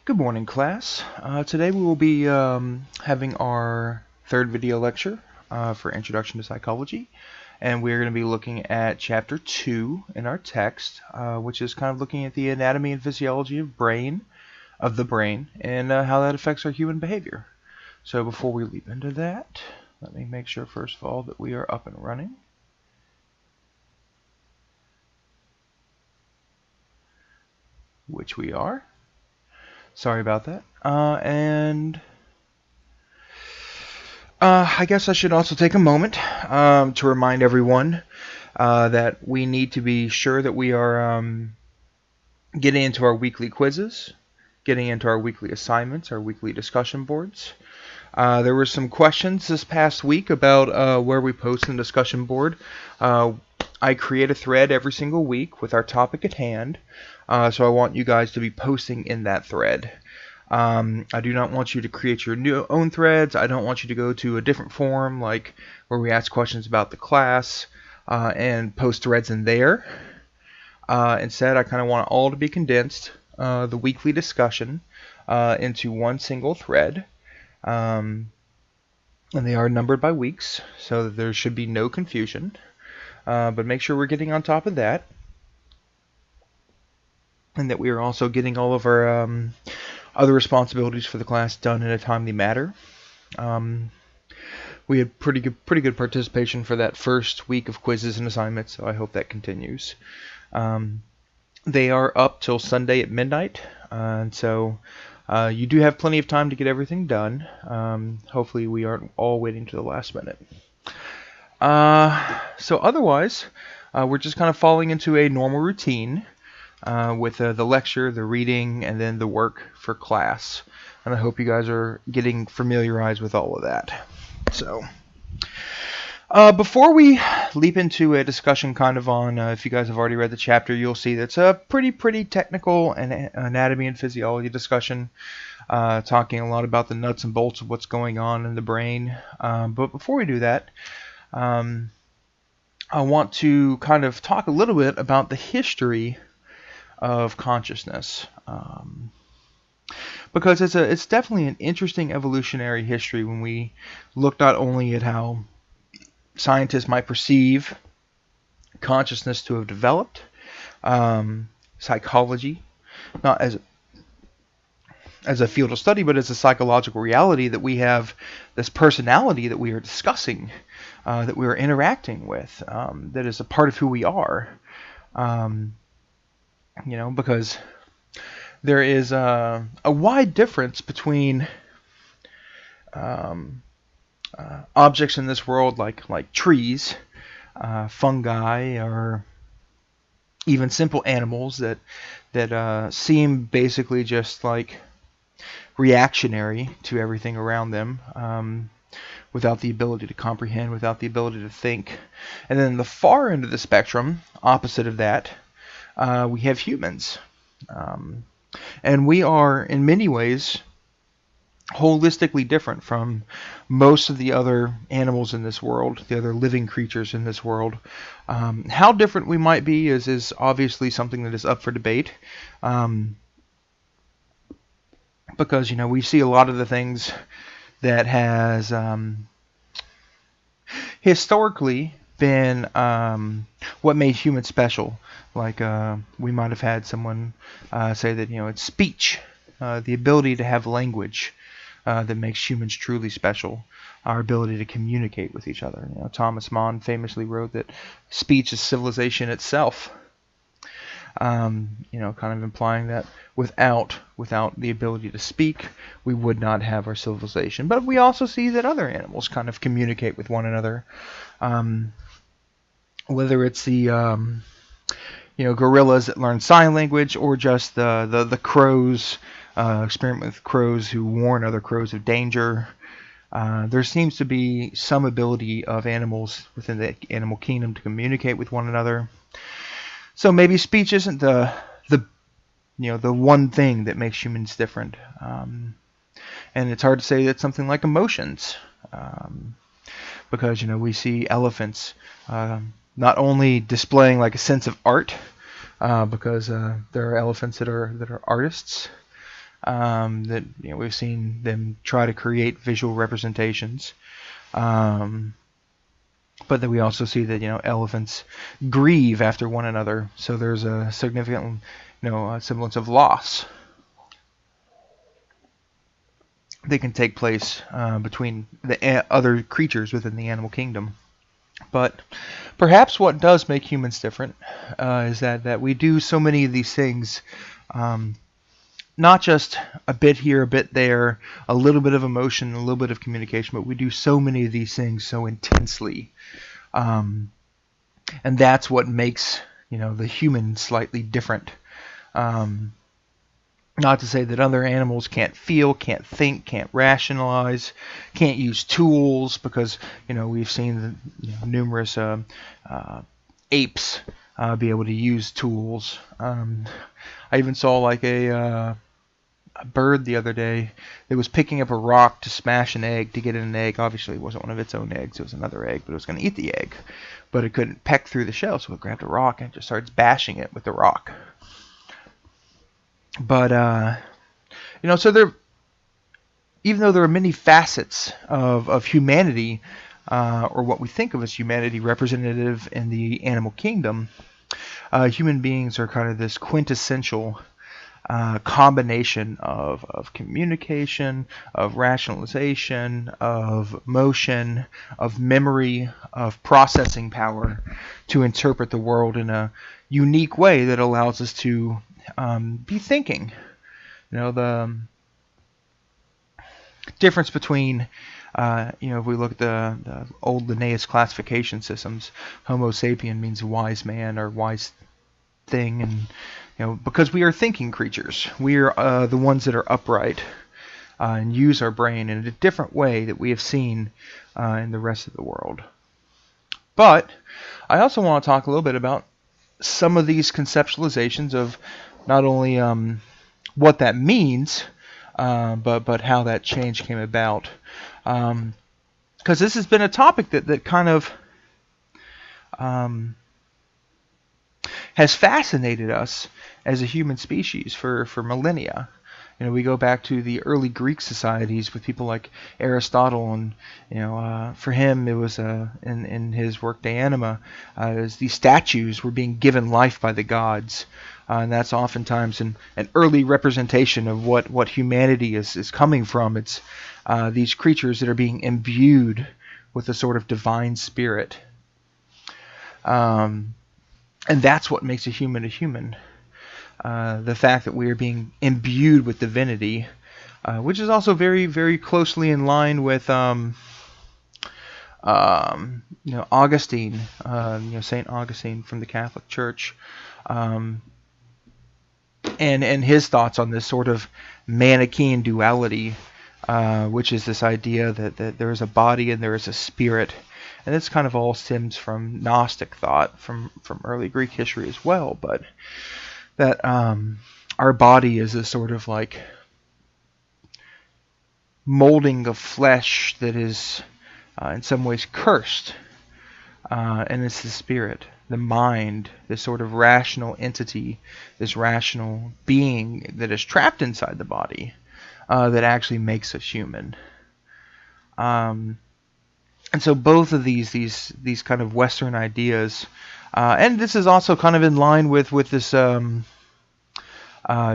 Good morning, class. Today we will be having our third video lecture for Introduction to Psychology, and we're going to be looking at Chapter 2 in our text, which is kind of looking at the anatomy and physiology of the brain, and how that affects our human behavior. So before we leap into that, let me make sure first of all that we are up and running. Which we are. Sorry about that. I guess I should also take a moment to remind everyone that we need to be sure that we are getting into our weekly quizzes, getting into our weekly assignments, our weekly discussion boards. There were some questions this past week about where we post in the discussion board. I create a thread every single week with our topic at hand, so I want you guys to be posting in that thread. I do not want you to create your own threads. I don't want you to go to a different forum, like where we ask questions about the class and post threads in there. Instead, I kind of want it all to be condensed, the weekly discussion, into one single thread. And they are numbered by weeks, so that there should be no confusion. But make sure we're getting on top of that, and that we are also getting all of our other responsibilities for the class done in a timely manner. We had pretty good participation for that first week of quizzes and assignments, so I hope that continues. They are up till Sunday at midnight, and so you do have plenty of time to get everything done. Hopefully we aren't all waiting to the last minute. So otherwise, we're just kind of falling into a normal routine with the lecture, the reading, and then the work for class. And I hope you guys are getting familiarized with all of that. So, before we leap into a discussion kind of on, if you guys have already read the chapter, you'll see that's a pretty technical and anatomy and physiology discussion, talking a lot about the nuts and bolts of what's going on in the brain. But before we do that, I want to kind of talk a little bit about the history of consciousness, because it's definitely an interesting evolutionary history when we look not only at how scientists might perceive consciousness to have developed, psychology, not as a field of study, but as a psychological reality, that we have this personality that we are discussing, that we are interacting with, that is a part of who we are. Because there is a wide difference between objects in this world, like trees, fungi, or even simple animals that seem basically just like reactionary to everything around them, without the ability to comprehend, without the ability to think. And then the far end of the spectrum, opposite of that, we have humans. And we are, in many ways, holistically different from most of the other animals in this world, the other living creatures in this world. How different we might be is obviously something that is up for debate. Because, we see a lot of the things that has historically been what made humans special. Like we might have had someone say that it's speech, the ability to have language, that makes humans truly special. Our ability to communicate with each other. Thomas Mann famously wrote that speech is civilization itself. Kind of implying that without the ability to speak, we would not have our civilization. But we also see that other animals kind of communicate with one another. Whether it's the gorillas that learn sign language, or just the crows, experiment with crows who warn other crows of danger. There seems to be some ability of animals within the animal kingdom to communicate with one another. So maybe speech isn't the one thing that makes humans different. And it's hard to say that something like emotions, because we see elephants not only displaying like a sense of art, because there are elephants that are artists, that we've seen them try to create visual representations. But then we also see that elephants grieve after one another, so there's a significant semblance of loss that can take place between the other creatures within the animal kingdom. But perhaps what does make humans different is that we do so many of these things, not just a bit here, a bit there, a little bit of emotion, a little bit of communication, but we do so many of these things so intensely. And that's what makes the human slightly different. Not to say that other animals can't feel, can't think, can't rationalize, can't use tools, because we've seen numerous apes be able to use tools. I even saw like a bird the other day that was picking up a rock to smash an egg to get in an egg. Obviously, it wasn't one of its own eggs; it was another egg, but it was going to eat the egg. But it couldn't peck through the shell, so it grabbed a rock and just starts bashing it with the rock. But so even though there are many facets of humanity, or what we think of as humanity, representative in the animal kingdom, human beings are kind of this quintessential combination of communication, of rationalization, of motion, of memory, of processing power to interpret the world in a unique way that allows us to be thinking. The difference between if we look at the old Linnaeus classification systems, Homo sapien means wise man or wise thing, and because we are thinking creatures, we are the ones that are upright and use our brain in a different way that we have seen in the rest of the world. But I also want to talk a little bit about some of these conceptualizations of not only what that means, but how that change came about. Because this has been a topic that kind of has fascinated us as a human species for millennia. We go back to the early Greek societies with people like Aristotle, and for him it was in his work De Anima, as these statues were being given life by the gods, and that's oftentimes an early representation of what humanity is coming from. It's these creatures that are being imbued with a sort of divine spirit, and that's what makes a human a human. The fact that we are being imbued with divinity, which is also very, very closely in line with Augustine, Saint Augustine from the Catholic Church, and his thoughts on this sort of Manichaean duality, which is this idea that there is a body and there is a spirit. And this kind of all stems from Gnostic thought from early Greek history as well, but that our body is a sort of like molding of flesh that is in some ways cursed, and it's the spirit, the mind, this sort of rational entity, this rational being that is trapped inside the body, that actually makes us human. And so both of these kind of Western ideas, and this is also kind of in line with this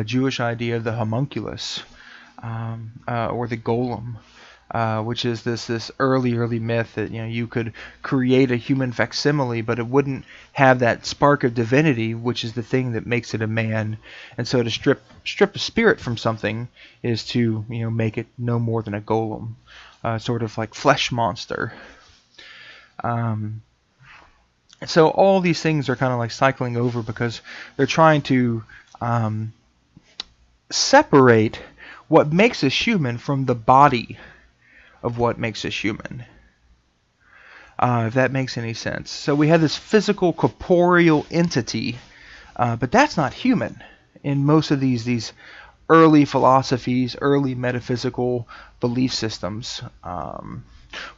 Jewish idea of the homunculus, or the golem, which is this early myth that you could create a human facsimile, but it wouldn't have that spark of divinity, which is the thing that makes it a man. And so to strip a spirit from something is to make it no more than a golem. Sort of like flesh monster. So all these things are kind of like cycling over because they're trying to separate what makes us human from the body of what makes us human. If that makes any sense. So we have this physical, corporeal entity, but that's not human in most of these early philosophies, early metaphysical belief systems.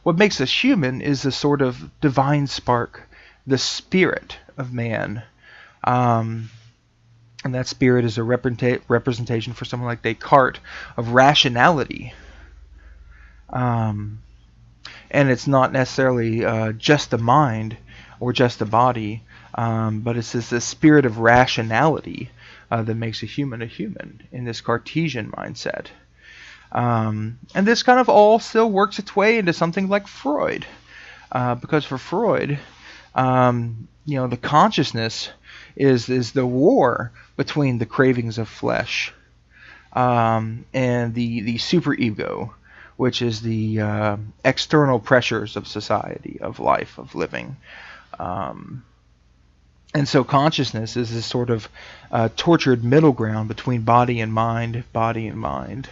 What makes us human is the sort of divine spark, the spirit of man. And that spirit is a representation for someone like Descartes of rationality. Um, and it's not necessarily just the mind or just the body, but it's this spirit of rationality that makes a human in this Cartesian mindset. And this kind of all still works its way into something like Freud, because for Freud, the consciousness is the war between the cravings of flesh and the superego, which is the external pressures of society, of life, of living. And so consciousness is this sort of tortured middle ground between body and mind, body and mind.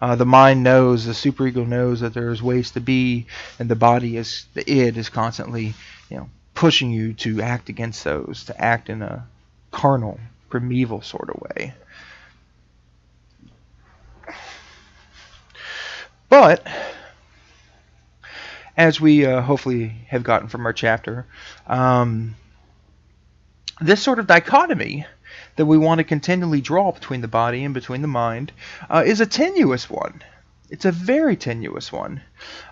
The mind knows, the superego knows that there's ways to be, and the body is, the id is constantly, pushing you to act against those, to act in a carnal, primeval sort of way. But as we hopefully have gotten from our chapter, this sort of dichotomy that we want to continually draw between the body and between the mind is a tenuous one. It's a very tenuous one,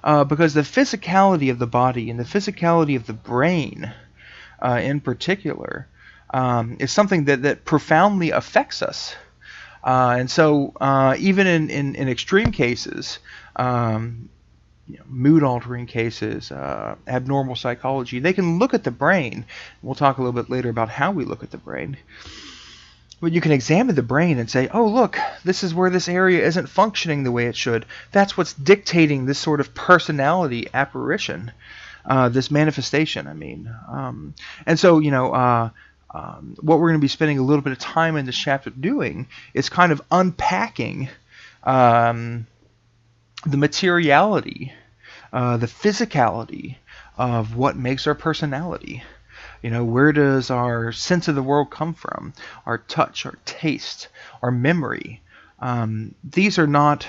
because the physicality of the body and the physicality of the brain in particular is something that profoundly affects us. And so even in extreme cases, mood-altering cases, abnormal psychology, they can look at the brain. We'll talk a little bit later about how we look at the brain. But you can examine the brain and say, oh, look, this is where this area isn't functioning the way it should. That's what's dictating this sort of personality apparition, this manifestation, I mean. And so, what we're going to be spending a little bit of time in this chapter doing is kind of unpacking the materiality, the physicality of what makes our personality. Where does our sense of the world come from? Our touch, our taste, our memory. These are not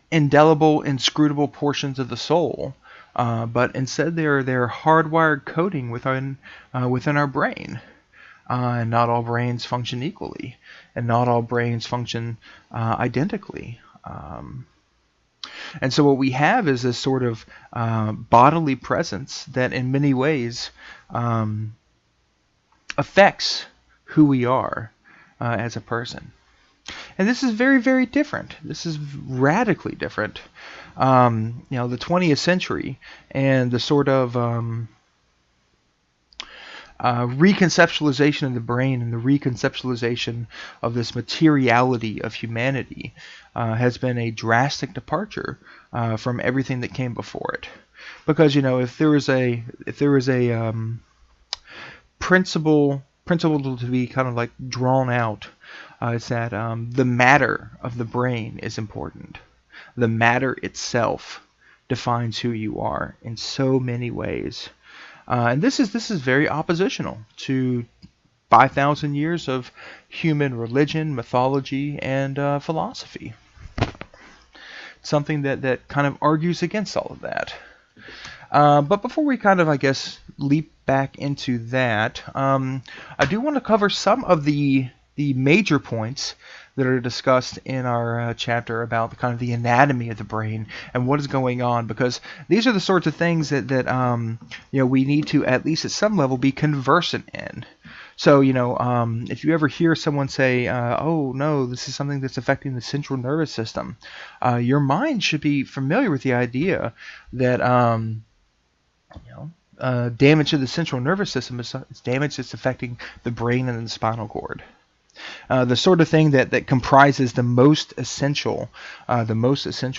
indelible, inscrutable portions of the soul, but instead they're hardwired coding within our brain. And not all brains function equally, and not all brains function identically. And so what we have is this sort of bodily presence that in many ways affects who we are as a person. And this is very, very different. This is radically different. The 20th century and the sort of reconceptualization of the brain and the reconceptualization of this materiality of humanity has been a drastic departure from everything that came before it. Because if there was a principle to be kind of like drawn out, it's that the matter of the brain is important. The matter itself defines who you are in so many ways. And this is very oppositional to 5,000 years of human religion, mythology, and philosophy. Something that kind of argues against all of that. But before we kind of, I guess, leap back into that, I do want to cover some of the major points that are discussed in our chapter about the kind of the anatomy of the brain and what is going on, because these are the sorts of things that we need to, at least at some level, be conversant in. So if you ever hear someone say, "Oh no, this is something that's affecting the central nervous system," your mind should be familiar with the idea that damage to the central nervous system is damage that's affecting the brain and the spinal cord. The sort of thing that comprises the most essential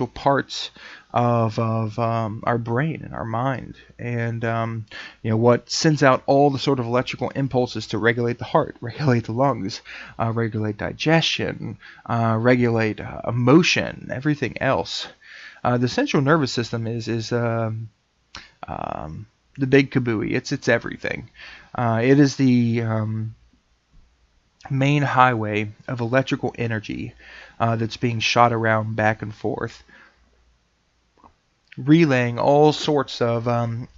parts of our brain and our mind, and what sends out all the sort of electrical impulses to regulate the heart, regulate the lungs, regulate digestion, regulate emotion, everything else. The central nervous system is the big kabooey. It's everything. It is the main highway of electrical energy that's being shot around back and forth relaying all sorts of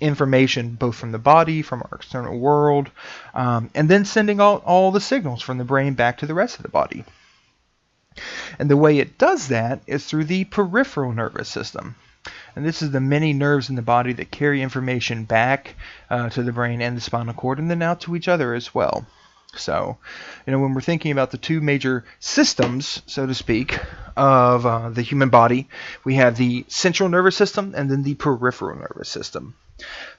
information, both from the body, from our external world, and then sending all the signals from the brain back to the rest of the body. And the way it does that is through the peripheral nervous system. And this is the many nerves in the body that carry information back to the brain and the spinal cord, and then out to each other as well. So, when we're thinking about the two major systems, so to speak, of the human body, we have the central nervous system and then the peripheral nervous system.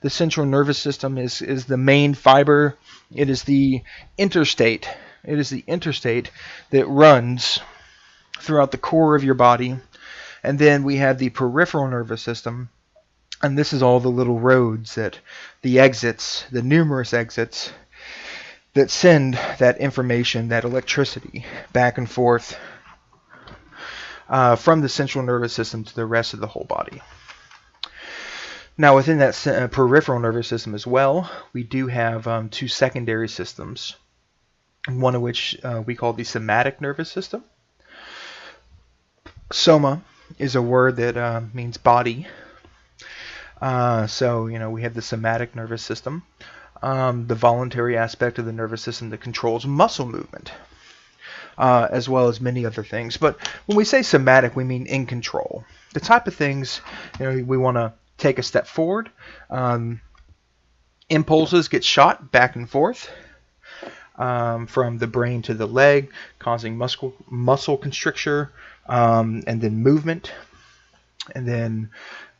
The central nervous system is the main fiber. It is the interstate. It is the interstate that runs throughout the core of your body. And then we have the peripheral nervous system, and this is all the little roads, the exits, the numerous exits that send that information, that electricity, back and forth from the central nervous system to the rest of the whole body. Now, within that peripheral nervous system as well, we do have two secondary systems, one of which we call the somatic nervous system. Soma is a word that means body. So, we have the somatic nervous system, the voluntary aspect of the nervous system that controls muscle movement, as well as many other things. But when we say somatic, we mean in control. The type of things, we want to take a step forward. Impulses get shot back and forth from the brain to the leg, causing muscle constriction, and then movement, and then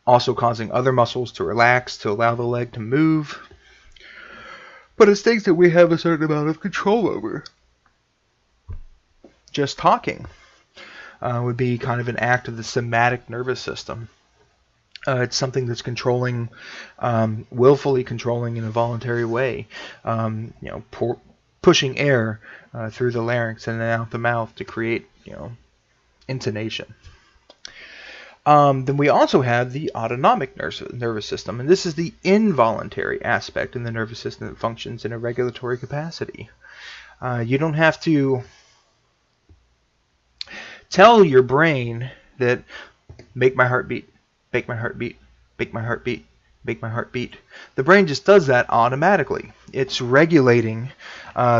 also causing other muscles to relax to allow the leg to move. But it's things that we have a certain amount of control over. Just talking would be kind of an act of the somatic nervous system. It's something that's controlling, willfully controlling in a voluntary way. Pushing air through the larynx and then out the mouth to create, intonation. Then we also have the autonomic nervous system, and this is the involuntary aspect in the nervous system that functions in a regulatory capacity. You don't have to tell your brain that make my heart beat, make my heart beat, make my heart beat, make my heart beat. The brain just does that automatically. It's regulating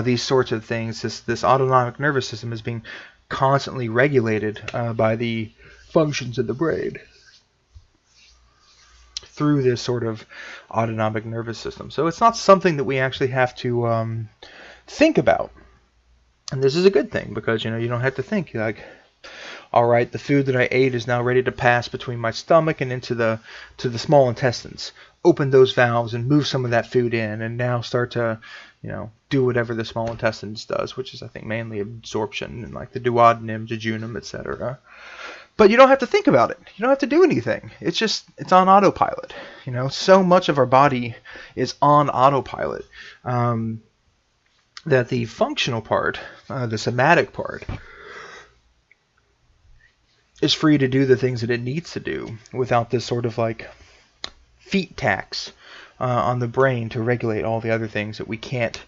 these sorts of things. This autonomic nervous system is being constantly regulated by the functions of the brain through this sort of autonomic nervous system. So it's not something that we actually have to think about. And this is a good thing because, you don't have to think like, all right, the food that I ate is now ready to pass between my stomach and into the small intestines. Open those valves and move some of that food in, and now start to, do whatever the small intestines does, which is, I think, mainly absorption and like the duodenum, jejunum, etc. But you don't have to think about it. You don't have to do anything. It's on autopilot. So much of our body is on autopilot that the functional part, the somatic part, is free to do the things that it needs to do without this sort of like feet tax on the brain to regulate all the other things that we can't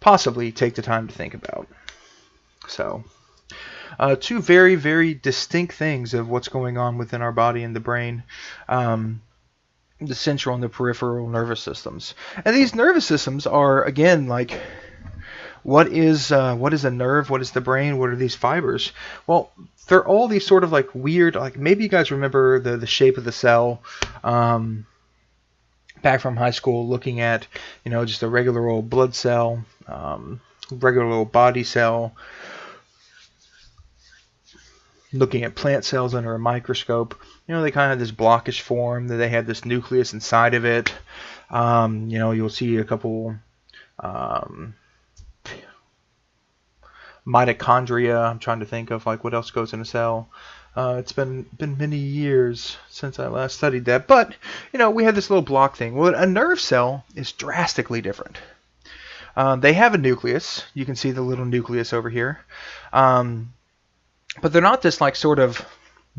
possibly take the time to think about. So, two very, very distinct things of what's going on within our body and the brain, the central and the peripheral nervous systems. And these nervous systems are, again, like, what is a nerve? What is the brain? What are these fibers? Well, they're all these sort of like weird, like maybe you guys remember the shape of the cell back from high school, looking at, just a regular old blood cell, regular old body cell, looking at plant cells under a microscope. They kind of have this blockish form, that they have this nucleus inside of it. You'll see a couple mitochondria. I'm trying to think of like what else goes in a cell. It's been many years since I last studied that, but we have this little block thing. Well, a nerve cell is drastically different. They have a nucleus. You can see the little nucleus over here, but they're not this like sort of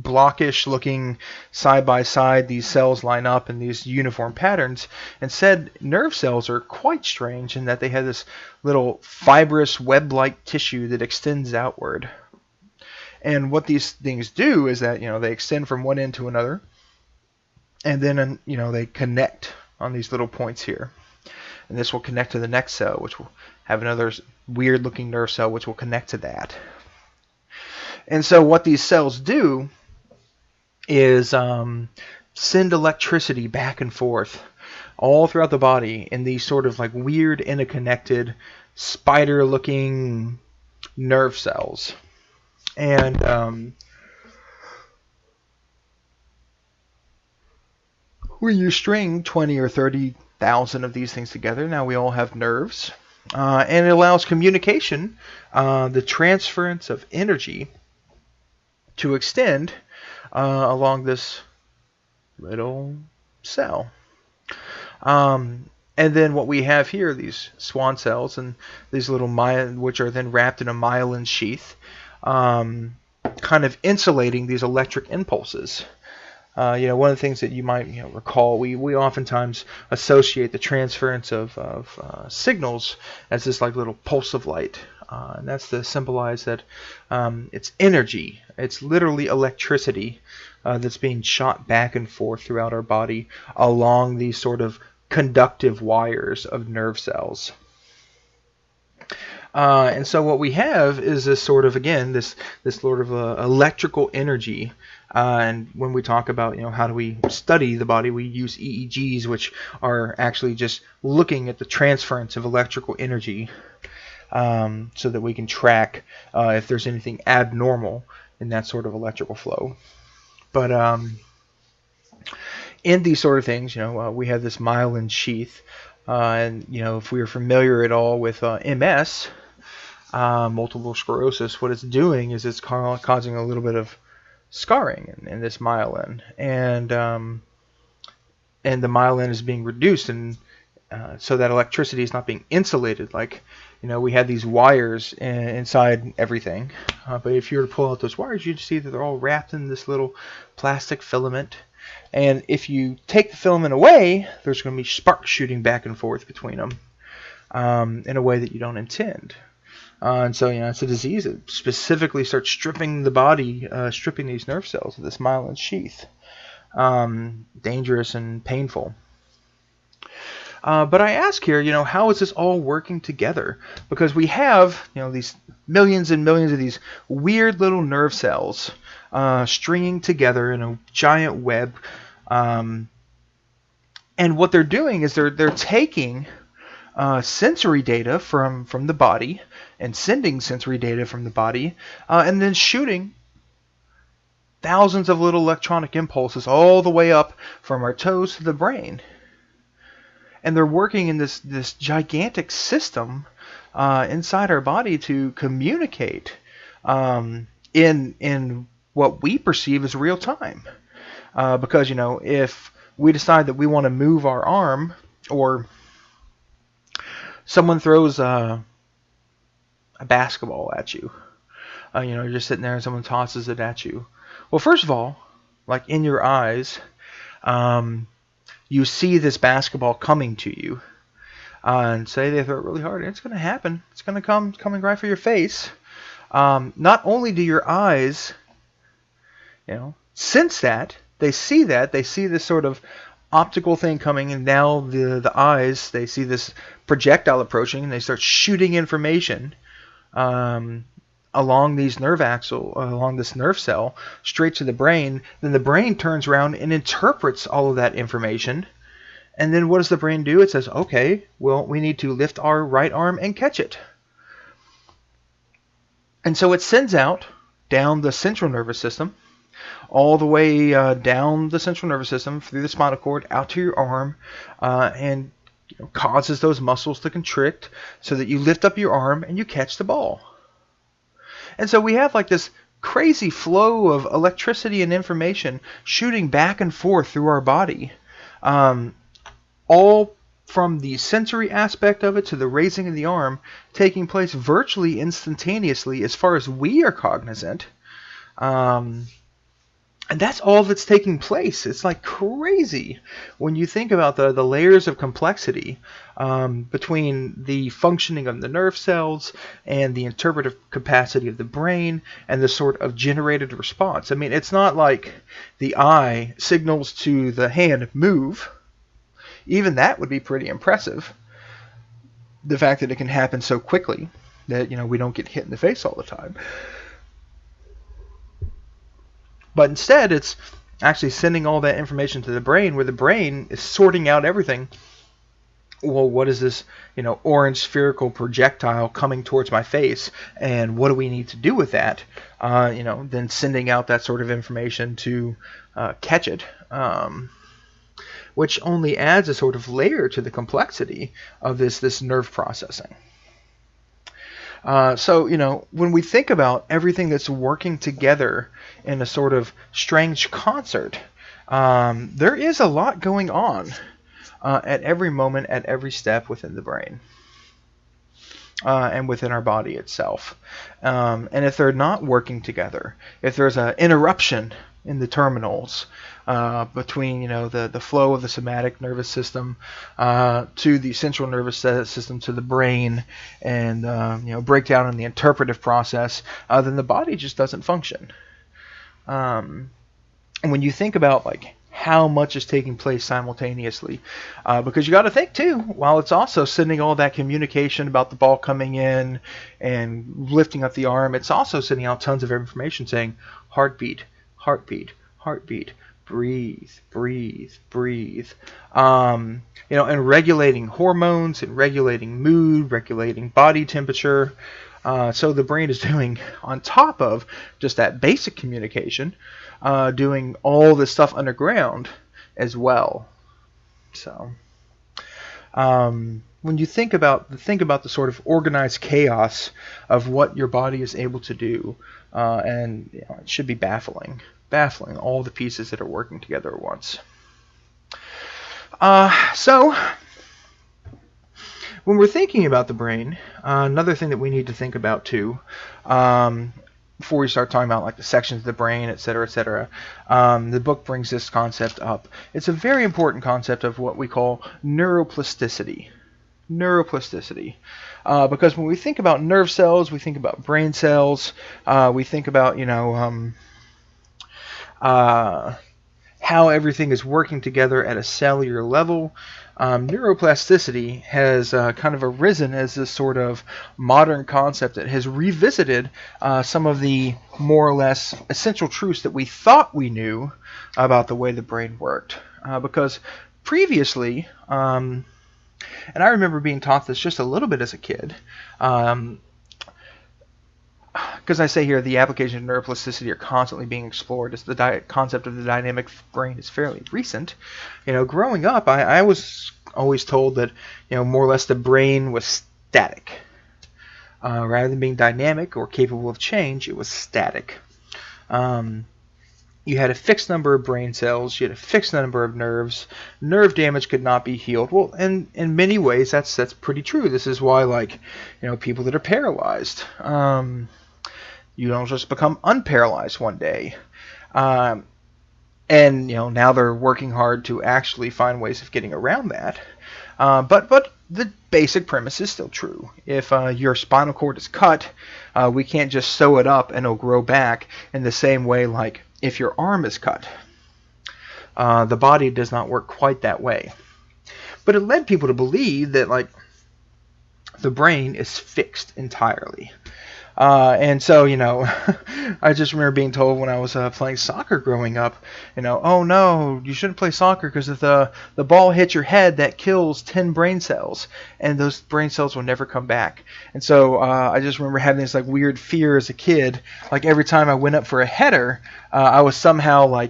blockish looking side by side. These cells line up in these uniform patterns. Instead, nerve cells are quite strange in that they have this little fibrous web-like tissue that extends outward. And what these things do is that, they extend from one end to another. and then they connect on these little points here, and this will connect to the next cell, which will have another weird looking nerve cell which will connect to that. And so what these cells do is send electricity back and forth all throughout the body in these sort of like weird interconnected spider looking nerve cells. And when you string 20 or 30,000 of these things together, now we all have nerves. And it allows communication, the transference of energy to extend along this little cell. And then what we have here, these Schwann cells and these little which are then wrapped in a myelin sheath, kind of insulating these electric impulses. One of the things that you might recall, we oftentimes associate the transference of signals as this like little pulse of light. And that's to symbolize that it's energy. It's literally electricity that's being shot back and forth throughout our body along these sort of conductive wires of nerve cells. And so what we have is this sort of, again, this sort of electrical energy. And when we talk about, how do we study the body, we use EEGs, which are actually just looking at the transference of electrical energy, so that we can track if there's anything abnormal in that sort of electrical flow. But in these sort of things, we have this myelin sheath, and if we are familiar at all with MS, multiple sclerosis, what it's doing is it's causing a little bit of scarring in this myelin, and the myelin is being reduced, and so that electricity is not being insulated. Like we had these wires inside everything, but if you were to pull out those wires, you'd see that they're all wrapped in this little plastic filament. And if you take the filament away, there's going to be sparks shooting back and forth between them in a way that you don't intend. And so, it's a disease that specifically starts stripping the body, stripping these nerve cells of this myelin sheath. Dangerous and painful. But I ask here, how is this all working together? Because we have, these millions and millions of these weird little nerve cells stringing together in a giant web. And what they're doing is they're taking sensory data from the body and sending sensory data from the body, and then shooting thousands of little electronic impulses all the way up from our toes to the brain. And they're working in this gigantic system inside our body to communicate in what we perceive as real time. Because if we decide that we want to move our arm, or someone throws a basketball at you, you're just sitting there and someone tosses it at you. Well, first of all, like in your eyes, you see this basketball coming to you, and say they throw it really hard, and it's going to happen. It's going to coming right for your face. Not only do your eyes, sense that, they see this sort of optical thing coming, and now the eyes, they see this projectile approaching, and they start shooting information along this nerve cell straight to the brain. Then the brain turns around and interprets all of that information. And then what does the brain do? It says, okay, well, we need to lift our right arm and catch it. And so it sends out down the central nervous system, all the way down the central nervous system, through the spinal cord, out to your arm, and causes those muscles to constrict so that you lift up your arm and you catch the ball. And so we have like this crazy flow of electricity and information shooting back and forth through our body, all from the sensory aspect of it to the raising of the arm, taking place virtually instantaneously as far as we are cognizant. And And that's all that's taking place. It's like crazy when you think about the layers of complexity between the functioning of the nerve cells and the interpretive capacity of the brain and the sort of generated response. I mean, it's not like the eye signals to the hand, move. Even that would be pretty impressive. The fact that it can happen so quickly that, we don't get hit in the face all the time. But instead, it's actually sending all that information to the brain, where the brain is sorting out everything. Well, what is this, orange spherical projectile coming towards my face, and what do we need to do with that? Then sending out that sort of information to catch it, which only adds a sort of layer to the complexity of this nerve processing. So, when we think about everything that's working together in a sort of strange concert, there is a lot going on at every moment, at every step within the brain and within our body itself. And if they're not working together, if there's an interruption in the terminals between the flow of the somatic nervous system to the central nervous system to the brain, and breakdown in the interpretive process, then the body just doesn't function. And when you think about how much is taking place simultaneously, because you got to think too, while it's also sending all that communication about the ball coming in and lifting up the arm, it's also sending out tons of information saying heartbeat, heartbeat, heartbeat, breathe, breathe, breathe, and regulating hormones and regulating mood, regulating body temperature. So the brain is doing, on top of just that basic communication, doing all this stuff underground as well. So when you think about the sort of organized chaos of what your body is able to do, and it should be baffling all the pieces that are working together at once. So when we're thinking about the brain, another thing that we need to think about too, before we start talking about the sections of the brain, etc., etc., the book brings this concept up. It's a very important concept of what we call neuroplasticity. Neuroplasticity. Because when we think about nerve cells, we think about brain cells, we think about, how everything is working together at a cellular level. Neuroplasticity has kind of arisen as this sort of modern concept that has revisited some of the more or less essential truths that we thought we knew about the way the brain worked. Because previously, and I remember being taught this just a little bit as a kid, because I say here the applications of neuroplasticity are constantly being explored, as the concept of the dynamic brain is fairly recent. Growing up, I was always told that more or less the brain was static. Rather than being dynamic or capable of change, it was static. You had a fixed number of brain cells, you had a fixed number of nerves. Nerve damage could not be healed. Well, and in many ways that's pretty true. This is why people that are paralyzed, you don't just become unparalyzed one day. And now they're working hard to actually find ways of getting around that. But the basic premise is still true. If your spinal cord is cut, we can't just sew it up and it'll grow back in the same way if your arm is cut. The body does not work quite that way. But it led people to believe that the brain is fixed entirely. And so, I just remember being told when I was playing soccer growing up, oh no, you shouldn't play soccer because if the ball hits your head, that kills 10 brain cells, and those brain cells will never come back. And so I just remember having this weird fear as a kid. Every time I went up for a header, I was somehow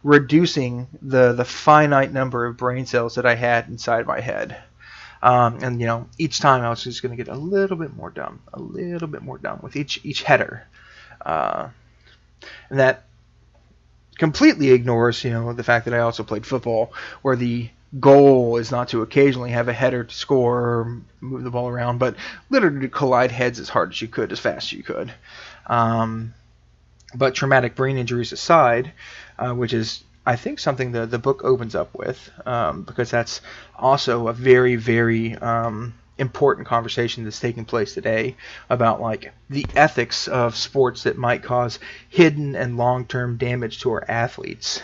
reducing the finite number of brain cells that I had inside my head. And each time I was just going to get a little bit more dumb with each header, and that completely ignores the fact that I also played football, where the goal is not to occasionally have a header to score or move the ball around, but literally to collide heads as hard as you could, as fast as you could. But traumatic brain injuries aside, which is, I think, something the book opens up with, because that's also a very, very important conversation that's taking place today about like the ethics of sports that might cause hidden and long-term damage to our athletes.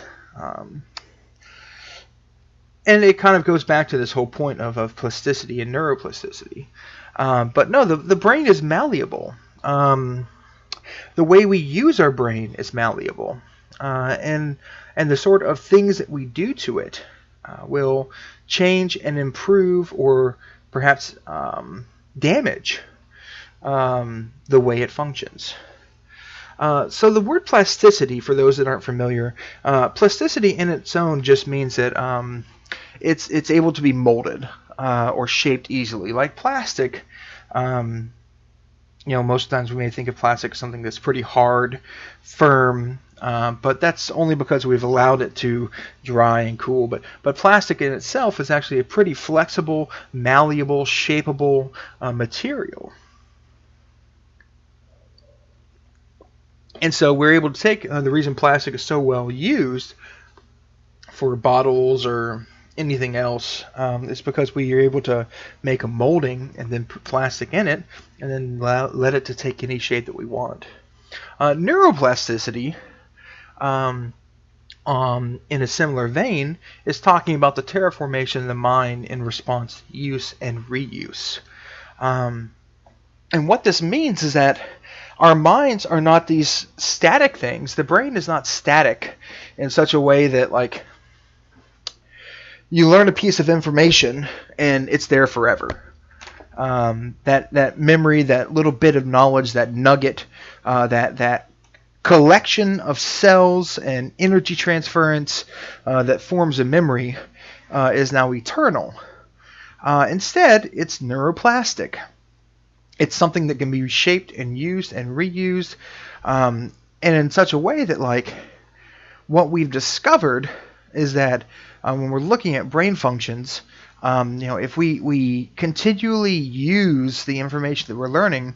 And it kind of goes back to this whole point of plasticity and neuroplasticity. But no, the brain is malleable. The way we use our brain is malleable, and the sort of things that we do to it will change and improve, or perhaps damage the way it functions. So the word plasticity, for those that aren't familiar, plasticity in its own just means that it's able to be molded or shaped easily, like plastic. Most times we may think of plastic as something that's pretty hard, firm, but that's only because we've allowed it to dry and cool. But plastic in itself is actually a pretty flexible, malleable, shapeable material. And so we're able to take the reason plastic is so well used for bottles or anything else is because we are able to make a molding and then put plastic in it and then let it to take any shape that we want. Neuroplasticity, in a similar vein, is talking about the terraformation of the mind in response to use and reuse. And what this means is that our minds are not these static things. The brain is not static in such a way that, like, you learn a piece of information and it's there forever. That memory, that little bit of knowledge, that nugget, that collection of cells and energy transference that forms a memory is now eternal. Instead, it's neuroplastic. It's something that can be reshaped and used and reused, and in such a way that, like, what we've discovered is that when we're looking at brain functions, if we continually use the information that we're learning,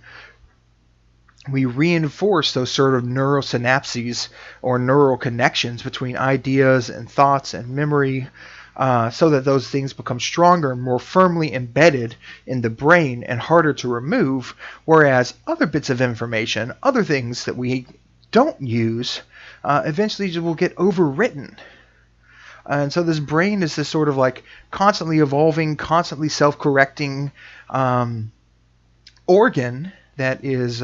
we reinforce those sort of neural synapses or neural connections between ideas and thoughts and memory, so that those things become stronger and more firmly embedded in the brain and harder to remove, whereas other bits of information, other things that we don't use, eventually will get overwritten. And so this brain is this sort of like constantly evolving, constantly self-correcting organ that is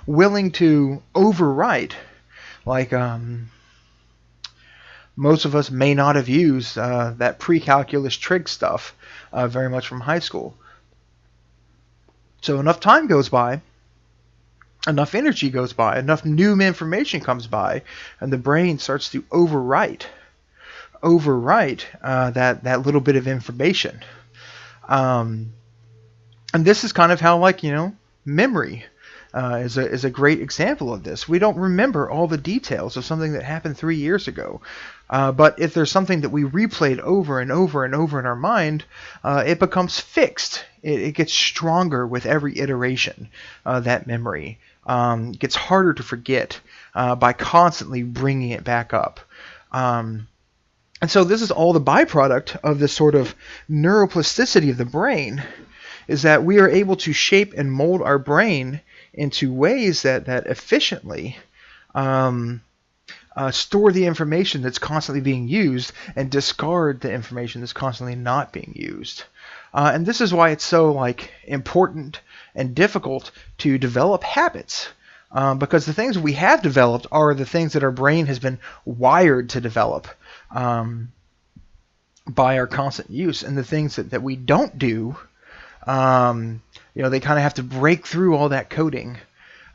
willing to overwrite, like most of us may not have used that pre-calculus trig stuff very much from high school. So enough time goes by, enough energy goes by, enough new information comes by, and the brain starts to overwrite that little bit of information. And this is kind of how, like, memory is a great example of this. We don't remember all the details of something that happened 3 years ago. But if there's something that we replayed over and over and over in our mind, it becomes fixed. It gets stronger with every iteration. That memory gets harder to forget by constantly bringing it back up. And so this is all the byproduct of this sort of neuroplasticity of the brain, is that we are able to shape and mold our brain into ways that efficiently store the information that's constantly being used and discard the information that's constantly not being used. And this is why it's so, like, important and difficult to develop habits. Because the things we have developed are the things that our brain has been wired to develop by our constant use, and the things that we don't do, they kind of have to break through all that coding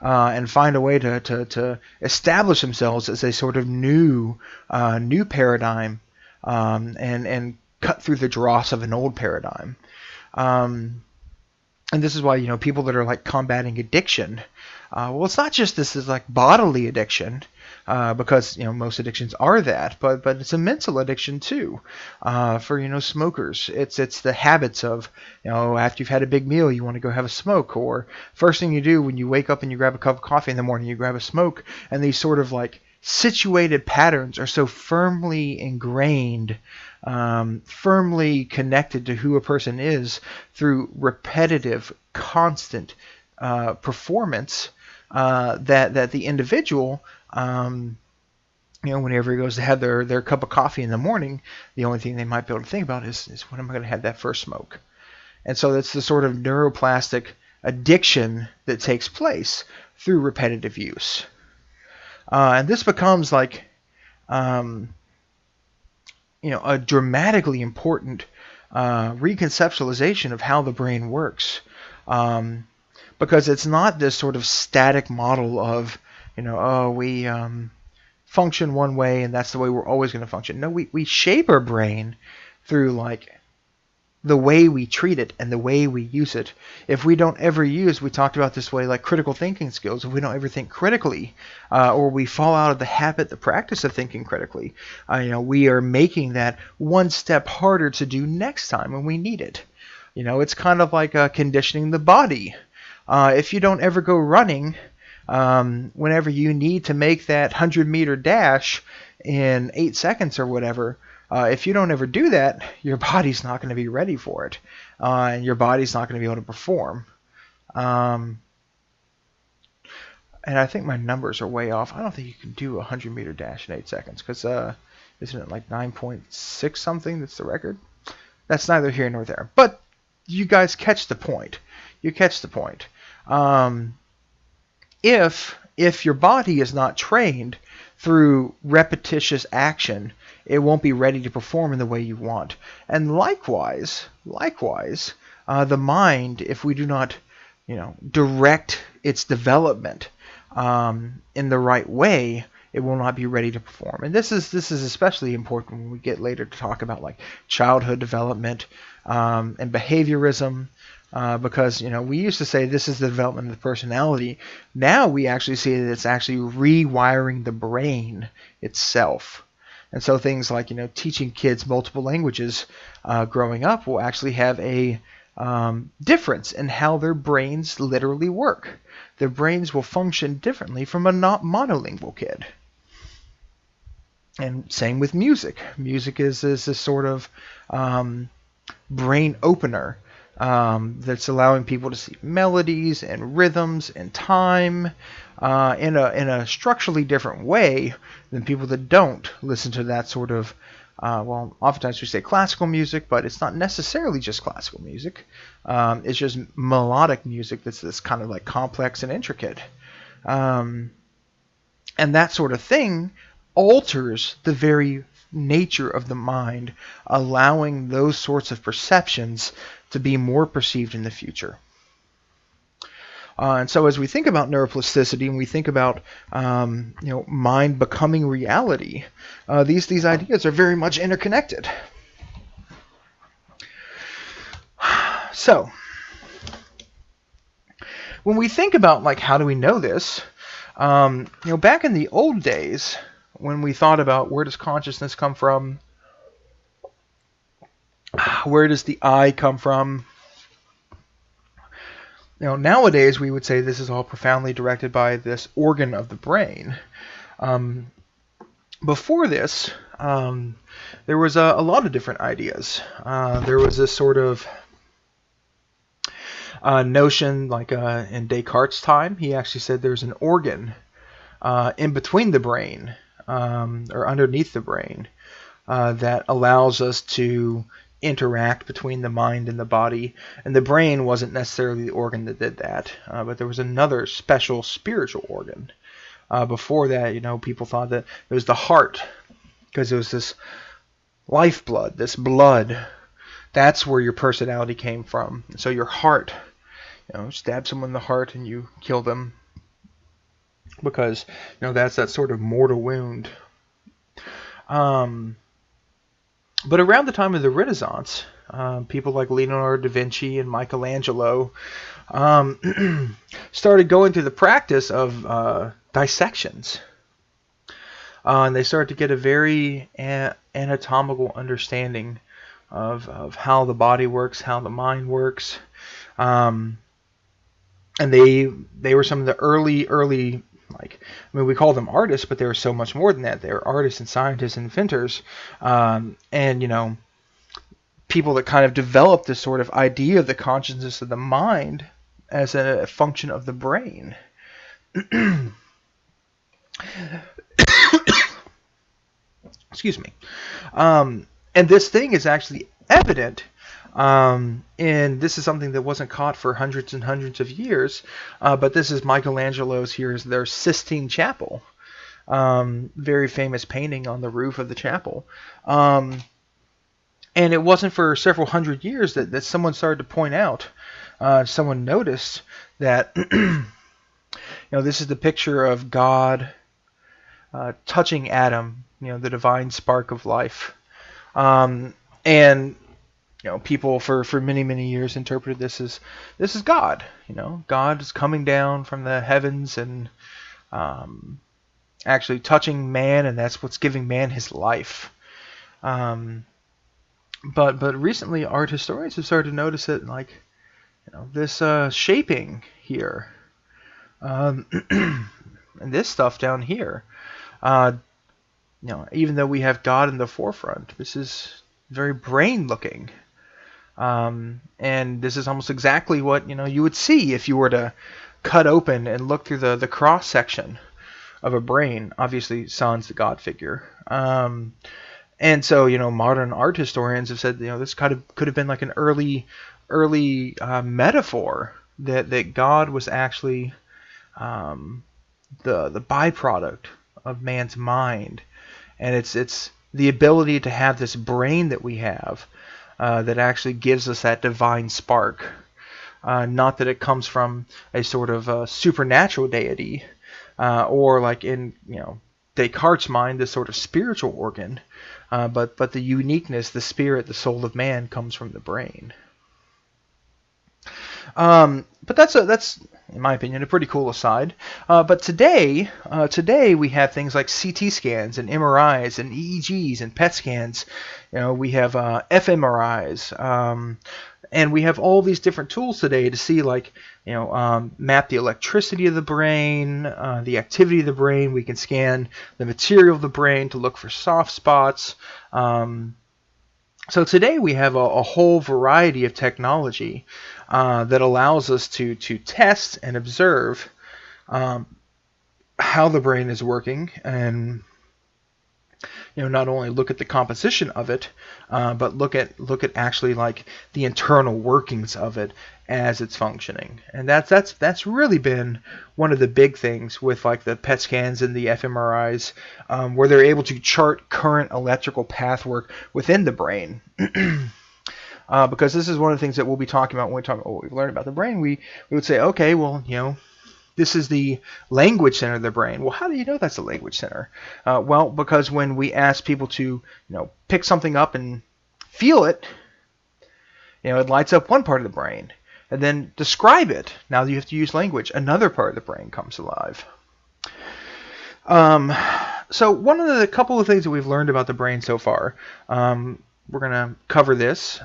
and find a way to establish themselves as a sort of new paradigm, and cut through the dross of an old paradigm. And this is why, people that are, like, combating addiction, well, it's not just this is like bodily addiction. because most addictions are that, but it's a mental addiction too. For smokers, it's the habits of after you've had a big meal, you want to go have a smoke, or first thing you do when you wake up and you grab a cup of coffee in the morning, you grab a smoke, and these sort of like situated patterns are so firmly ingrained, firmly connected to who a person is through repetitive, constant performance, that the individual, whenever he goes to have their cup of coffee in the morning, the only thing they might be able to think about is when am I going to have that first smoke? And so that's the sort of neuroplastic addiction that takes place through repetitive use. And this becomes like, a dramatically important reconceptualization of how the brain works. Because it's not this sort of static model of, we function one way and that's the way we're always going to function. No, we shape our brain through like the way we treat it and the way we use it. If we don't ever use, we talked about this way, like critical thinking skills, if we don't ever think critically, or we fall out of the habit, the practice of thinking critically, we are making that one step harder to do next time when we need it. It's kind of like conditioning the body. If you don't ever go running, whenever you need to make that 100-meter dash in 8 seconds or whatever, if you don't ever do that, your body's not going to be ready for it, and your body's not going to be able to perform. And I think my numbers are way off. I don't think you can do a 100-meter dash in 8 seconds, because isn't it like 9.6 something that's the record? That's neither here nor there. But you guys catch the point. You catch the point. If your body is not trained through repetitious action, it won't be ready to perform in the way you want. And likewise, the mind, if we do not, direct its development in the right way, it will not be ready to perform. And this is especially important when we get later to talk about like childhood development and behaviorism. Because we used to say this is the development of the personality. Now we actually see that it's actually rewiring the brain itself. And so things like teaching kids multiple languages growing up will actually have a difference in how their brains literally work. Their brains will function differently from a not monolingual kid. And same with music. Music is this sort of brain opener. That's allowing people to see melodies and rhythms and time in a structurally different way than people that don't listen to that sort of, oftentimes we say classical music, but it's not necessarily just classical music. It's just melodic music that's this kind of like complex and intricate. And that sort of thing alters the very nature of the mind, allowing those sorts of perceptions to be more perceived in the future. And so as we think about neuroplasticity and we think about mind becoming reality, these ideas are very much interconnected. So when we think about like how do we know this, back in the old days when we thought about where does consciousness come from, where does the I come from? Nowadays we would say this is all profoundly directed by this organ of the brain. Before this, there was a lot of different ideas. There was this sort of notion, like in Descartes' time, he actually said there's an organ in between the brain, or underneath the brain, that allows us to interact between the mind and the body. And the brain wasn't necessarily the organ that did that, but there was another special spiritual organ. Before that, people thought that it was the heart, because it was this lifeblood, this blood. That's where your personality came from. So your heart, stab someone in the heart and you kill them, because that's that sort of mortal wound. But around the time of the Renaissance, people like Leonardo da Vinci and Michelangelo started going through the practice of dissections. and they started to get a very anatomical understanding of how the body works, how the mind works. And they were some of the early, like, I mean, we call them artists, but they were so much more than that. They were artists and scientists and inventors, and people that kind of developed this sort of idea of the consciousness of the mind as a function of the brain. Excuse me. And this thing is actually evident, and this is something that wasn't caught for hundreds and hundreds of years, but this is Michelangelo's, here's their Sistine Chapel, very famous painting on the roof of the chapel. And it wasn't for several hundred years that someone started to point out, someone noticed that, this is the picture of God touching Adam, the divine spark of life. And people for many, many years interpreted this is God. God is coming down from the heavens and actually touching man, and that's what's giving man his life. But recently, art historians have started to notice that, like, this shaping here, and this stuff down here, even though we have God in the forefront, this is very brain looking, and this is almost exactly what you would see if you were to cut open and look through the cross section of a brain. Obviously, sans the God figure. And so, modern art historians have said, this could have been like an early metaphor that God was actually the byproduct of man's mind, and it's the ability to have this brain that we have that actually gives us that divine spark. Not that it comes from a sort of supernatural deity, or like in Descartes' mind, this sort of spiritual organ. But the uniqueness, the spirit, the soul of man comes from the brain. But that's in my opinion a pretty cool aside. But today we have things like CT scans and MRIs and EEGs and PET scans. We have fMRIs. And we have all these different tools today to see, like, map the electricity of the brain, the activity of the brain. We can scan the material of the brain to look for soft spots. So today we have a whole variety of technology that allows us to test and observe how the brain is working, and not only look at the composition of it, but look at actually like the internal workings of it as it's functioning. And that's really been one of the big things with like the PET scans and the fMRIs, where they're able to chart current electrical path work within the brain. Because this is one of the things that we'll be talking about when we talk about what we've learned about the brain. We would say, okay, well, this is the language center of the brain. Well, how do you know that's the language center? Well, because when we ask people to, pick something up and feel it, it lights up one part of the brain. And then describe it. Now you have to use language. Another part of the brain comes alive. So one of the couple of things that we've learned about the brain so far, we're going to cover this.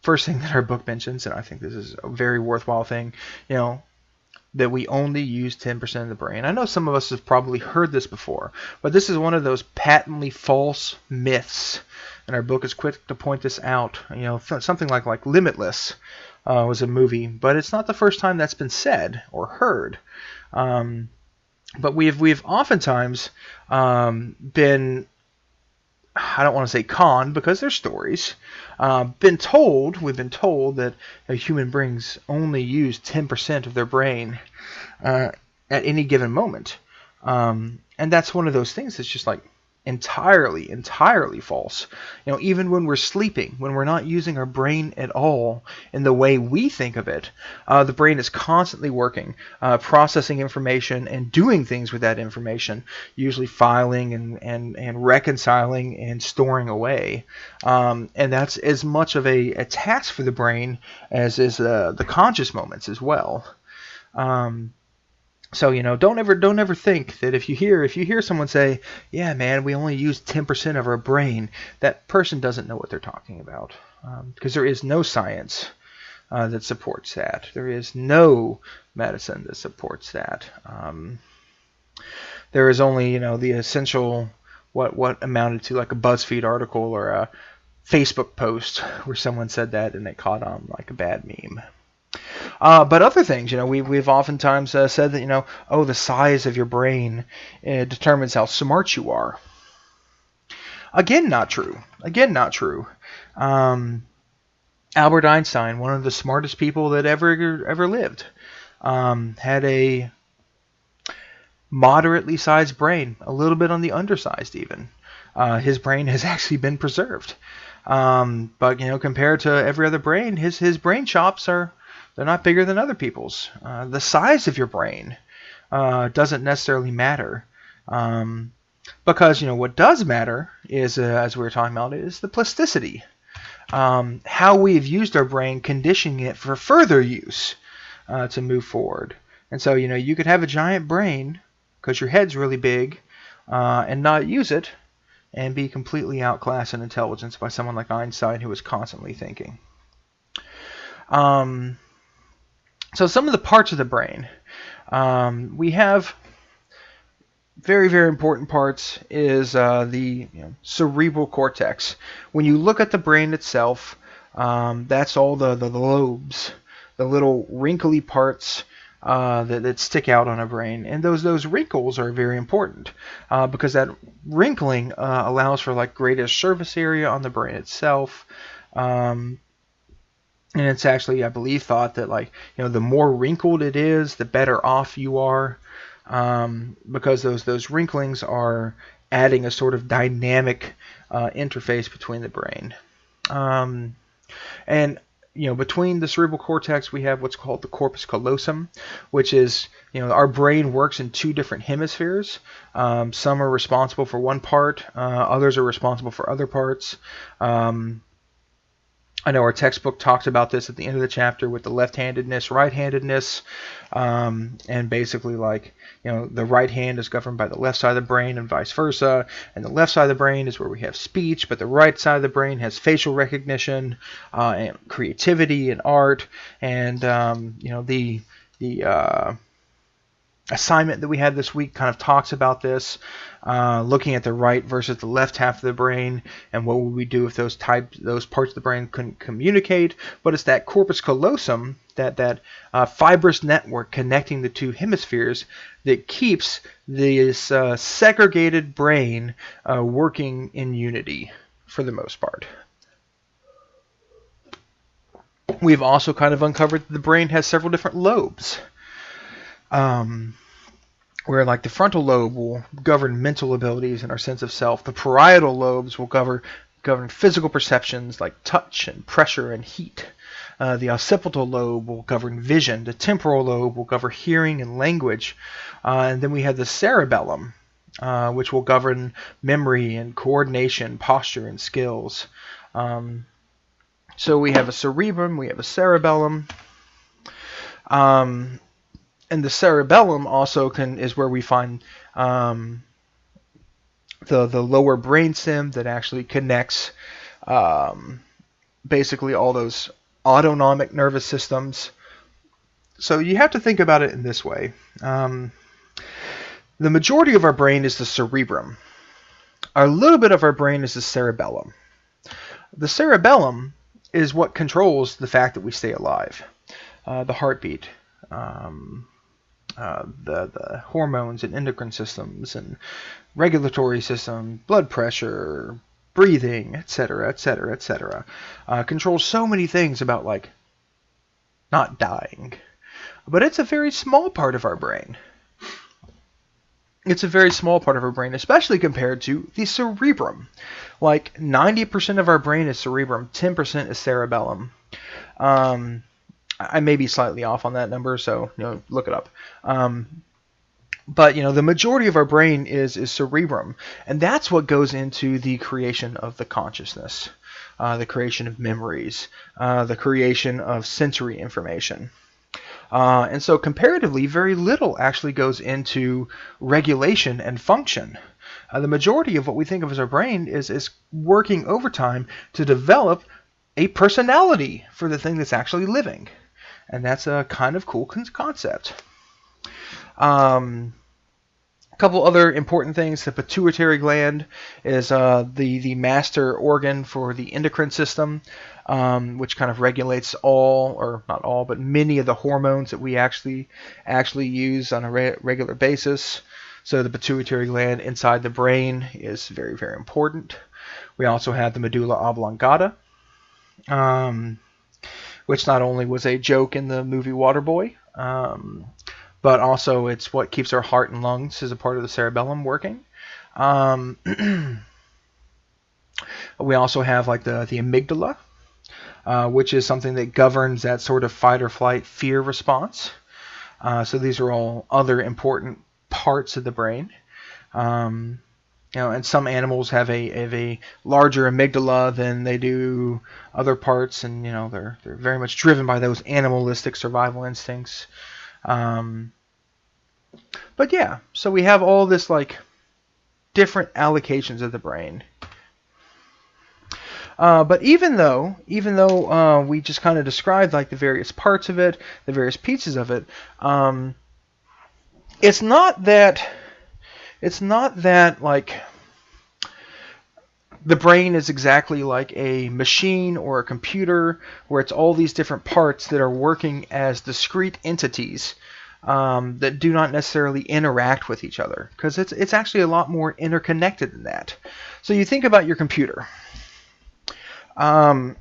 First thing that our book mentions, and I think this is a very worthwhile thing, that we only use 10% of the brain. I know some of us have probably heard this before, but this is one of those patently false myths, and our book is quick to point this out. Something like Limitless was a movie, but it's not the first time that's been said or heard. But we've oftentimes been, I don't want to say conned because they're stories, we've been told that human beings only use 10% of their brain at any given moment. And that's one of those things that's just like entirely false. Even when we're sleeping, when we're not using our brain at all in the way we think of it, the brain is constantly working, processing information and doing things with that information, usually filing and reconciling and storing away. And that's as much of a task for the brain as is the conscious moments as well. So don't ever think that if you hear someone say, "Yeah, man, we only use 10% of our brain," that person doesn't know what they're talking about, because there is no science that supports that. There is no medicine that supports that. There is only the essential what amounted to like a BuzzFeed article or a Facebook post where someone said that and it caught on like a bad meme. But other things, we've oftentimes said that, oh, the size of your brain determines how smart you are. Again, not true. Again, not true. Albert Einstein, one of the smartest people that ever lived, had a moderately sized brain, a little bit on the undersized even. His brain has actually been preserved. But compared to every other brain, his brain chops they're not bigger than other people's. The size of your brain doesn't necessarily matter, because what does matter is, as we were talking about, is the plasticity. How we've used our brain, conditioning it for further use to move forward. And so you could have a giant brain because your head's really big and not use it, and be completely outclassed in intelligence by someone like Einstein, who was constantly thinking. So some of the parts of the brain, we have very, very important parts is the cerebral cortex. When you look at the brain itself, that's all the lobes, the little wrinkly parts that stick out on a brain, and those wrinkles are very important because that wrinkling allows for like greater surface area on the brain itself. And it's actually, I believe, thought that the more wrinkled it is, the better off you are, because those wrinklings are adding a sort of dynamic interface between the brain. And between the cerebral cortex, we have what's called the corpus callosum, which is, our brain works in two different hemispheres. Some are responsible for one part, others are responsible for other parts. I know our textbook talks about this at the end of the chapter with the left-handedness, right-handedness, and basically the right hand is governed by the left side of the brain and vice versa, and the left side of the brain is where we have speech, but the right side of the brain has facial recognition and creativity and art, and the assignment that we had this week kind of talks about this, looking at the right versus the left half of the brain, and what would we do if those parts of the brain couldn't communicate. But it's that corpus callosum, that fibrous network connecting the two hemispheres, that keeps this segregated brain working in unity for the most part. We've also kind of uncovered that the brain has several different lobes. Where the frontal lobe will govern mental abilities and our sense of self. The parietal lobes will govern physical perceptions like touch and pressure and heat. The occipital lobe will govern vision. The temporal lobe will govern hearing and language. And then we have the cerebellum, which will govern memory and coordination, posture, and skills. So we have a cerebrum, we have a cerebellum. And the cerebellum also is where we find the lower brainstem that actually connects basically all those autonomic nervous systems. So you have to think about it in this way. The majority of our brain is the cerebrum. A little bit of our brain is the cerebellum. The cerebellum is what controls the fact that we stay alive. The heartbeat. The hormones and endocrine systems and regulatory system, blood pressure, breathing, etc., etc., etc. Controls so many things about not dying. But it's a very small part of our brain. It's a very small part of our brain, especially compared to the cerebrum. 90% of our brain is cerebrum, 10% is cerebellum. I may be slightly off on that number, so look it up. But the majority of our brain is cerebrum, and that's what goes into the creation of the consciousness, the creation of memories, the creation of sensory information. And so comparatively, very little actually goes into regulation and function. The majority of what we think of as our brain is working overtime to develop a personality for the thing that's actually living. And that's a kind of cool concept. A couple other important things. The pituitary gland is the master organ for the endocrine system, which kind of regulates all, or not all, but many of the hormones that we actually use on a regular basis. So the pituitary gland inside the brain is very, very important. We also have the medulla oblongata, which not only was a joke in the movie Waterboy, but also it's what keeps our heart and lungs as a part of the cerebellum working. We also have like the amygdala, which is something that governs that sort of fight or flight fear response. So these are all other important parts of the brain. And some animals have a larger amygdala than they do other parts, and they're very much driven by those animalistic survival instincts. But yeah, so we have all this like different allocations of the brain. But even though we just kind of described like the various parts of it, the various pieces of it, it's not that like the brain is exactly like a machine or a computer where it's all these different parts that are working as discrete entities that do not necessarily interact with each other, because it's actually a lot more interconnected than that. So you think about your computer, and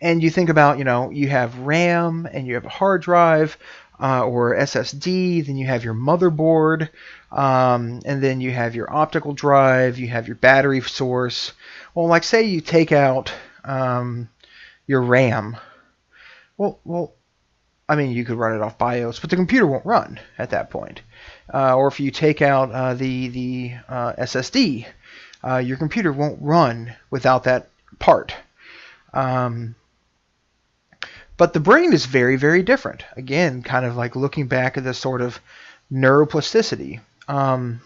you think about, you have RAM and you have a hard drive or SSD, then you have your motherboard, and then you have your optical drive, you have your battery source. Well, like say you take out your RAM. Well, I mean, you could run it off BIOS, but the computer won't run at that point. Or if you take out the SSD, your computer won't run without that part. But the brain is very, very different. Again, kind of like looking back at this sort of neuroplasticity. And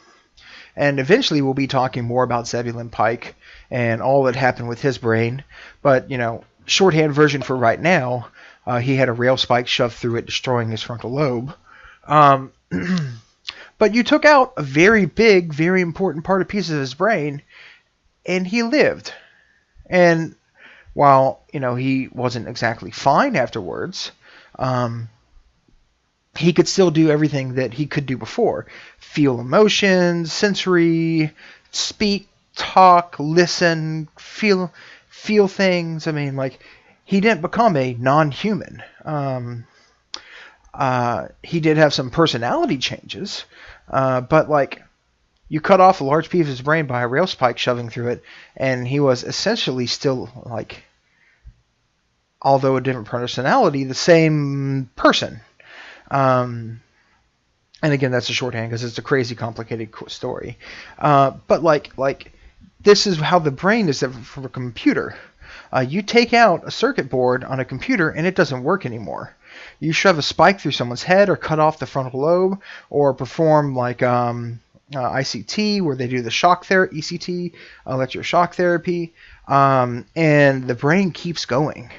eventually we'll be talking more about Zebulon Pike and all that happened with his brain. But, shorthand version for right now, he had a rail spike shoved through it, destroying his frontal lobe. But you took out a very big, very important part of pieces of his brain, and he lived. And while, he wasn't exactly fine afterwards, he could still do everything that he could do before. Feel emotions, sensory, speak, talk, listen, feel things. I mean, like, he didn't become a non-human. He did have some personality changes, but like, you cut off a large piece of his brain by a rail spike shoving through it, and he was essentially still, like, although a different personality, the same person. And again, that's a shorthand because it's a crazy complicated story. But like this is how the brain is different from a computer. You take out a circuit board on a computer and it doesn't work anymore. You shove a spike through someone's head or cut off the frontal lobe or perform like ICT, where they do the shock therapy, ECT, electric shock therapy, and the brain keeps going.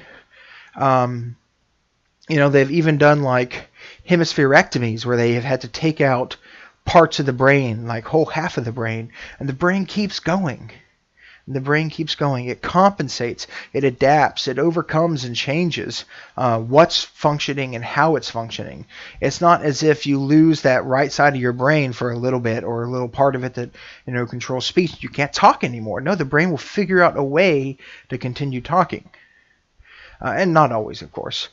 They've even done like hemispherectomies where they have had to take out parts of the brain, like whole half of the brain, and the brain keeps going. The brain keeps going. It compensates. It adapts. It overcomes and changes what's functioning and how it's functioning. It's not as if you lose that right side of your brain for a little bit, or a little part of it that controls speech. You can't talk anymore. No, the brain will figure out a way to continue talking, and not always, of course.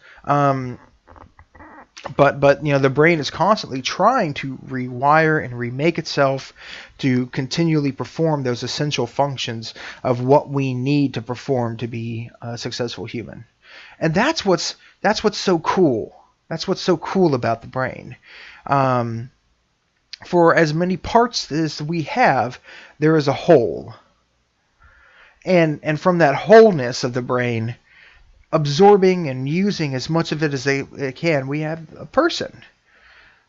But the brain is constantly trying to rewire and remake itself to continually perform those essential functions of what we need to perform to be a successful human. And that's what's so cool. That's what's so cool about the brain. For as many parts as we have, there is a whole. And from that wholeness of the brain, absorbing and using as much of it as they can. We have a person.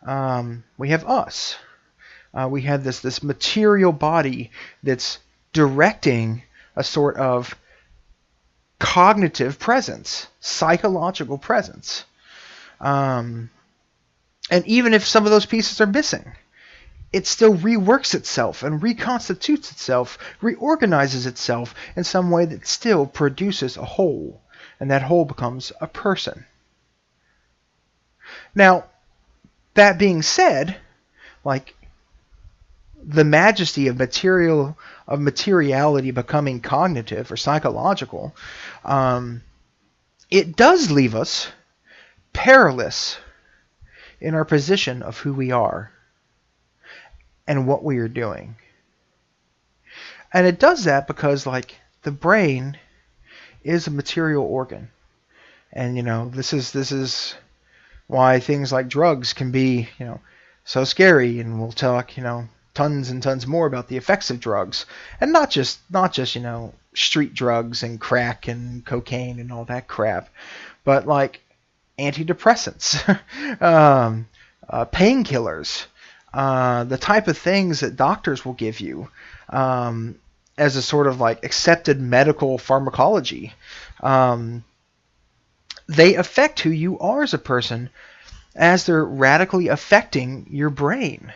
We have us. We have this material body that's directing a sort of cognitive presence, psychological presence. And even if some of those pieces are missing, it still reworks itself and reconstitutes itself, reorganizes itself in some way that still produces a whole. And that whole becomes a person. Now, that being said, like the majesty of materiality becoming cognitive or psychological, it does leave us perilous in our position of who we are and what we are doing. And it does that because, like, the brain is a material organ. And, this is why things like drugs can be, so scary. And we'll talk, tons and tons more about the effects of drugs. And not just street drugs and crack and cocaine and all that crap. But, like, antidepressants, painkillers, the type of things that doctors will give you as a sort of like accepted medical pharmacology. They affect who you are as a person as they're radically affecting your brain.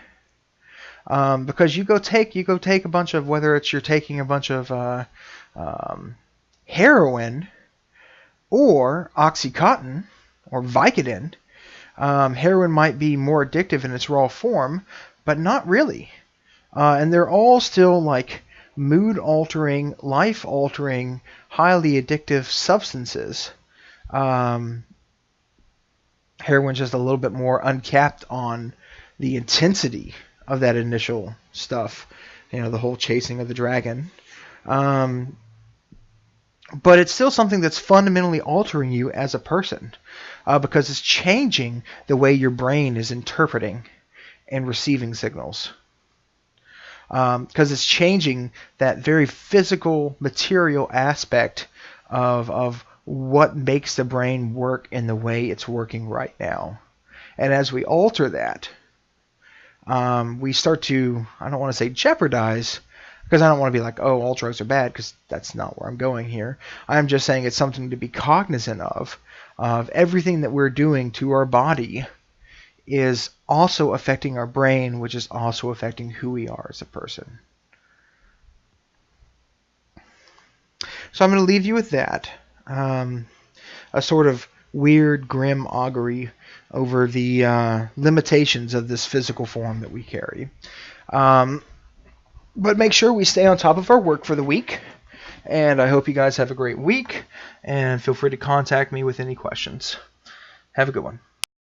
Because you go take a bunch of, whether it's you're taking a bunch of heroin or Oxycontin or Vicodin. Heroin might be more addictive in its raw form, but not really. And they're all still like mood-altering, life-altering, highly addictive substances. Heroin's just a little bit more uncapped on the intensity of that initial stuff. The whole chasing of the dragon. But it's still something that's fundamentally altering you as a person. Because it's changing the way your brain is interpreting and receiving signals. Because it's changing that very physical, material aspect of what makes the brain work in the way it's working right now. And as we alter that, we start to, I don't want to say jeopardize, because I don't want to be like, oh, all drugs are bad, because that's not where I'm going here. I'm just saying it's something to be cognizant of everything that we're doing to our body is also affecting our brain, which is also affecting who we are as a person. So I'm going to leave you with that. A sort of weird, grim augury over the limitations of this physical form that we carry. But make sure we stay on top of our work for the week. And I hope you guys have a great week. And feel free to contact me with any questions. Have a good one.